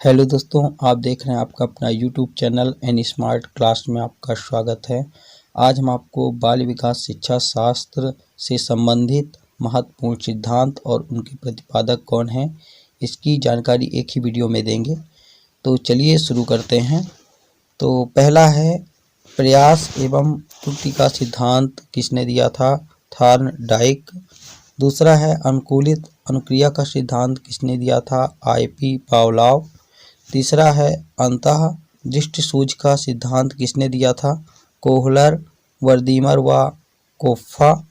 Hello दोस्तों, आप देख रहे हैं आपका अपना YouTube channel N smart class में आपका स्वागत है। आज हम आपको बाल विकास शिक्षा शास्त्र से संबंधित महत्वपूर्ण सिद्धांत और उनके प्रतिपादक कौन हैं, इसकी जानकारी एक ही वीडियो में देंगे। तो चलिए शुरू करते हैं। तो पहला है प्रयास एवं त्रुटि का सिद्धांत किसने दिया था? थॉर्नडाइक। दूसरा है अनुकूलित अनुक्रिया का सिद्धांत किसने दिया था? IP Pavlov. तीसरा है अंतः दृष्टि सूझ का सिद्धांत किसने दिया था? कोहलर, वर्दीमर व कोफ्फा।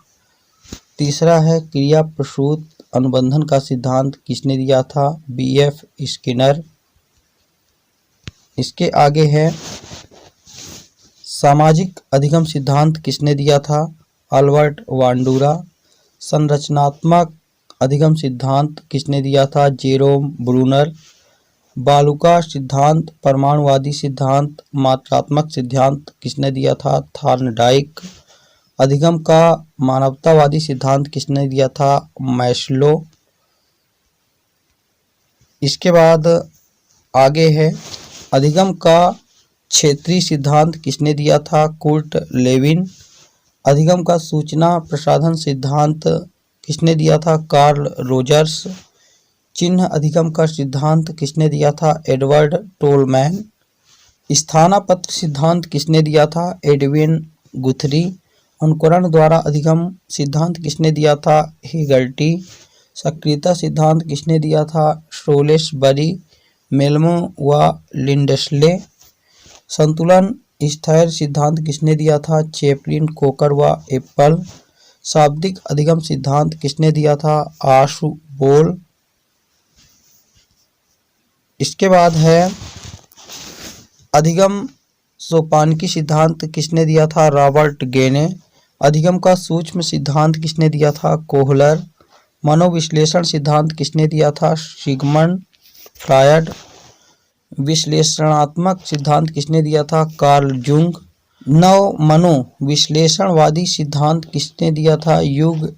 तीसरा है क्रिया प्रसूत अनुबंधन का सिद्धांत किसने दिया था? BF Skinner. इसके आगे है सामाजिक अधिगम सिद्धांत किसने दिया था? अल्बर्ट बांडुरा। संरचनात्मक अधिगम सिद्धांत किसने दिया था? Jerome Bruner. बालुका सिद्धांत परमाणुवादी सिद्धांत मात्रात्मक सिद्धांत किसने दिया था? थॉर्नडाइक। अधिगम का मानवतावादी सिद्धांत किसने दिया था? मैस्लो। इसके बाद आगे है अधिगम का क्षेत्रीय सिद्धांत किसने दिया था? Kurt Lewin. अधिगम का सूचना प्रसाधन सिद्धांत किसने दिया था? Carl Rogers. चिन्ह अधिगम का सिद्धांत किसने दिया था? Edward Tolman. स्थानापत्र सिद्धांत किसने दिया था? एडविन गुथरी। अनुकरण द्वारा अधिगम सिद्धांत किसने दिया था? हेगर्टी। सक्रियता सिद्धांत किसने दिया था? सोलेसबरी, मेल्मो व लिंडस्ले। संतुलन स्थैर्य सिद्धांत किसने दिया था? चैपलिन, कोकर व एप्पल। शाब्दिक अधिगम सिद्धांत किसने दिया था? आशुबोल। इसके बाद है अधिगम सोपानकी सिद्धांत किसने दिया था? रॉबर्ट गेने। अधिगम का सूक्ष्म सिद्धांत किसने दिया था? कोहलर। मनोविश्लेषण सिद्धांत किसने दिया था? Sigmund Freud. विश्लेषणात्मक सिद्धांत किसने दिया था? Carl Jung. नव मनोविश्लेषणवादी सिद्धांत किसने दिया था? यूग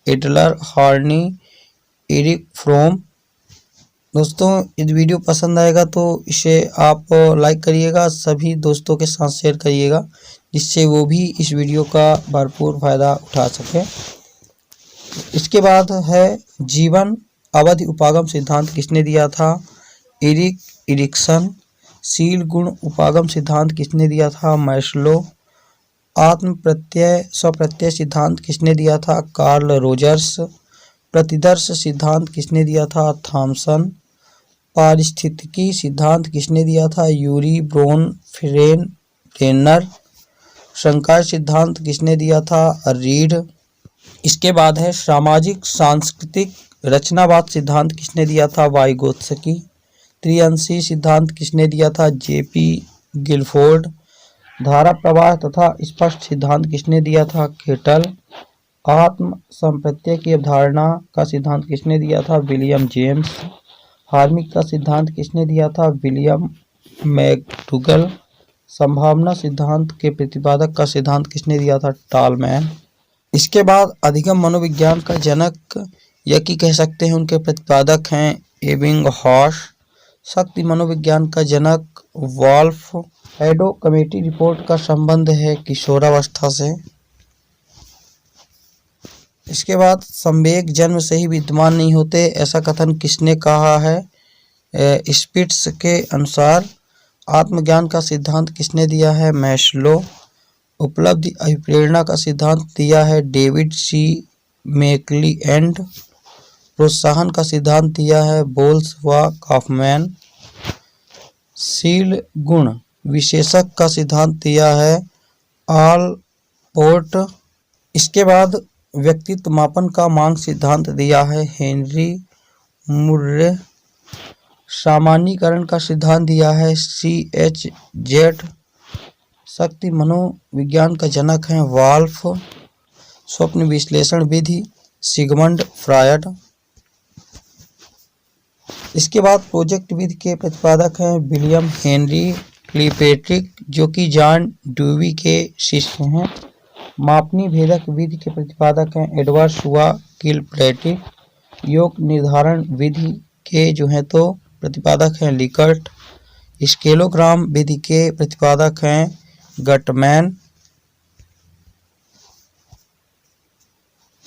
एडलर, हॉर्नी, एरिक फ्रोम। दोस्तों, यदि वीडियो पसंद आएगा तो इसे आप लाइक करिएगा, सभी दोस्तों के साथ शेयर करिएगा, जिससे वो भी इस वीडियो का भरपूर फायदा उठा सके। इसके बाद है जीवन अवधि उपागम सिद्धांत किसने दिया था? Erik Erikson. शील गुण उपागम सिद्धांत किसने दिया था? मैस्लो। आत्म प्रत्यय स्वप्रत्यय सिद्धांत किसने दिया था? Carl Rogers. प्रतिदर्श सिद्धांत किसने दिया था? थॉमसन। पारिस्थितिकी सिद्धांत किसने दिया था? Yuri Brenner. संकाय सिद्धांत किसने दिया था? रीड। इसके बाद है सामाजिक सांस्कृतिक रचनावाद सिद्धांत किसने दिया था? वाइगोत्स्की। त्रिअंशी सिद्धांत किसने दिया था? JP Guilford. धारा प्रवाह तथा स्पष्ट सिद्धांत किसने दिया था? केटल। आत्म संप्रत्यय की अवधारणा का सिद्धांत किसने दिया था? William James. हार्मिक का सिद्धांत किसने दिया था? William McDougall. संभावना सिद्धांत के प्रतिपादक का सिद्धांत किसने दिया था? टॉलमैन। इसके बाद अधिगम मनोविज्ञान का जनक या कि कह सकते हैं उनके प्रतिपादक हैं एबिंगहॉस। शक्ति मनोविज्ञान का जनक वॉल्फ। एडो कमेटी रिपोर्ट का संबंध है किशोरावस्था से। इसके बाद संवेग जन्म से ही विद्यमान नहीं होते, ऐसा कथन किसने कहा है? स्पिट्स के अनुसार। आत्मज्ञान का सिद्धांत किसने दिया है? मैस्लो। उपलब्धि अभिप्रेरणा का सिद्धांत दिया है डेविड C मैकलीएंड। प्रोत्साहन का सिद्धांत दिया है बोल्स व कॉफमैन। शील गुण विशेषक का सिद्धांत दिया है ऑलपोर्ट। इसके बाद व्यक्तित्व मापन का मांग सिद्धांत दिया है हेनरी मुर्रे। सामान्यीकरण का सिद्धांत दिया है CH शक्ति मनोविज्ञान का जनक है वॉल्फ। स्वप्न विश्लेषण विधि सिगमंड फ्रायड। इसके बाद प्रोजेक्ट विधि के प्रतिपादक हैं विलियम हेनरी क्लिपेट्रिक, जो कि जॉन ड्यूवी के शिष्य हैं। मापनी भेदक विधि के प्रतिपादक हैं एडवर्ड्स व किलपैट्रिक। योग निर्धारण विधि के जो हैं तो प्रतिपादक हैं लिकर्ट। स्केलोग्राम विधि के प्रतिपादक हैं गटमैन।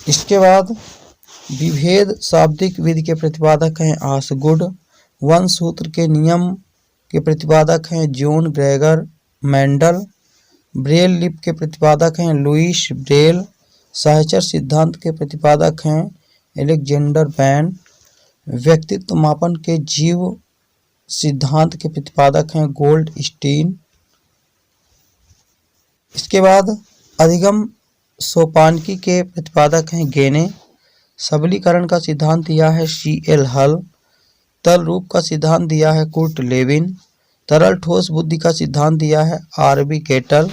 इसके बाद विभेद शाब्दिक विधि के प्रतिपादक हैं आसगुड। वंश सूत्र के नियम के प्रतिपादक हैं जॉन ग्रेगर मेंडल। ब्रेल लिपि के प्रतिपादक हैं लुईस ब्रेल। सहचर सिद्धांत के प्रतिपादक हैं अलेक्जेंडर बैन। व्यक्तित्व मापन के जीव सिद्धांत के प्रतिपादक हैं गोल्डस्टीन। इसके बाद अधिगम सोपानकी के प्रतिपादक हैं गेने। सबलीकरण का सिद्धांत दिया है C.L. हल। तल रूप का सिद्धांत दिया है कुर्ट लेविन। तरल ठोस बुद्धि का सिद्धांत दिया है R.B. केटल।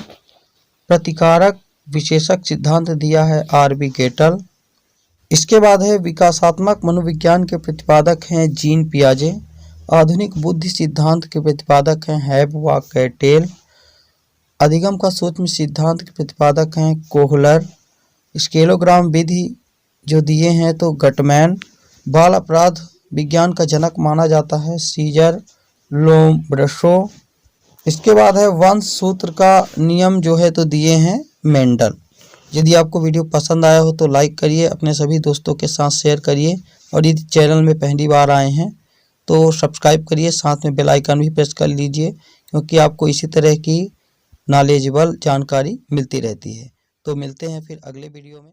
प्रतिकारक विशेषक सिद्धांत दिया है R.B. केटल। इसके बाद है विकासात्मक मनोविज्ञान के प्रतिपादक हैं जीन पियाजे। आधुनिक बुद्धि सिद्धांत के प्रतिपादक हैं हैब व कैटेल। अधिगम का सूक्ष्म सिद्धांत के प्रतिपादक हैं कोहलर। स्केलोग्राम विधि जो दिए हैं तो गटमैन। बाल अपराध विज्ञान का जनक माना जाता है सीजर लोम्ब्रशो। इसके बाद है वंश सूत्र का नियम जो है तो दिए हैं मेंडल। यदि आपको वीडियो पसंद आया हो तो लाइक करिए, अपने सभी दोस्तों के साथ शेयर करिए और यदि चैनल में पहली बार आए हैं तो सब्सक्राइब करिए, साथ में बेल आइकन भी प्रेस कर लीजिए क्योंकि आपको इसी तरह की नॉलेजेबल जानकारी मिलती रहती है। तो मिलते हैं फिर अगले वीडियो में।